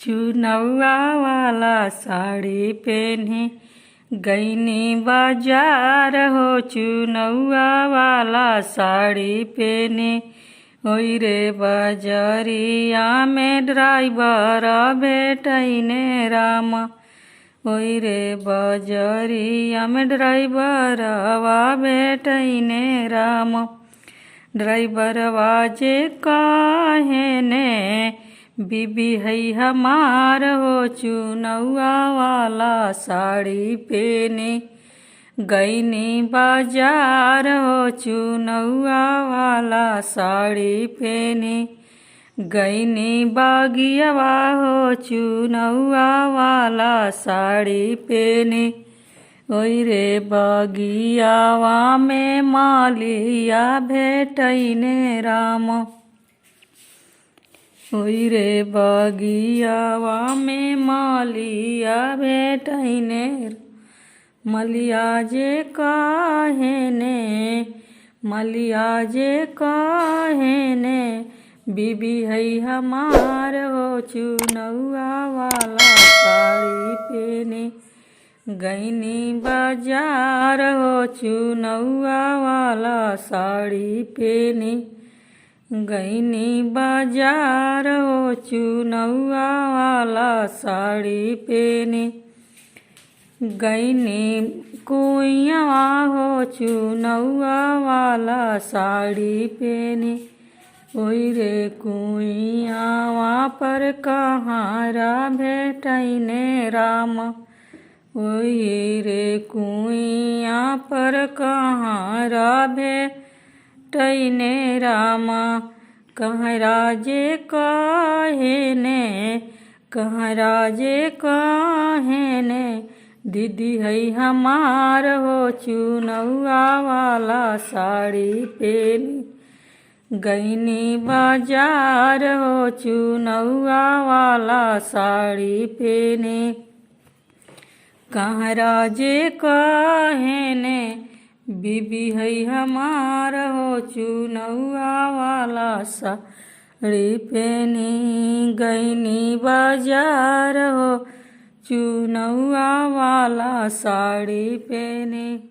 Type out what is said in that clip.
चुनौआ वाला साड़ी पहने गईनी बाजार हो। चुनौआ वाला साड़ी पहने ओई रे बाजरिया में ड्राइवर भेटैने राम। ओई रे बाजरिया में ड्राइवरवा भेटैने राम। ड्राइवरवा जे कहेने बीबी है हमार हो। चुनौआ वाला साड़ी पहने गईनी बाजार हो। चुनौआ वाला साड़ी पहने गईनी बागियावा हो। चुनौआ वाला साड़ी पहने ओई रे बागियावा में मालिया भेटैने राम। ओई रे बागियावा में मालिया भेटैने मलिया जे कहेने मलिया जे कहेने बीबी है हमार हो। चुनौआ वाला साड़ी पहने गईनी बाजार हो। चुनौआ वाला साड़ी पहने गईनी बाजार हो। चुनौआ वाला साड़ी पहने गईनी कुइयावा हो। चुनौआ वाला साड़ी पहने ओई रे कुइयावा पर कहारा भेटैने राम। ओई रे कुइया पर कहारा भेटैने राम। कहरा जे कहेने कहरा जे कहेने दीदी है हमार हो। चुनौआ वाला साड़ी पहने गईनी बाजार हो। चुनौआ वाला साड़ी पहने कहरा जे कहेने बीबी है हमार हो। चुनौआ वाला साड़ी पहने गईनी बाजार हो। चुनौआ वाला साड़ी पहने।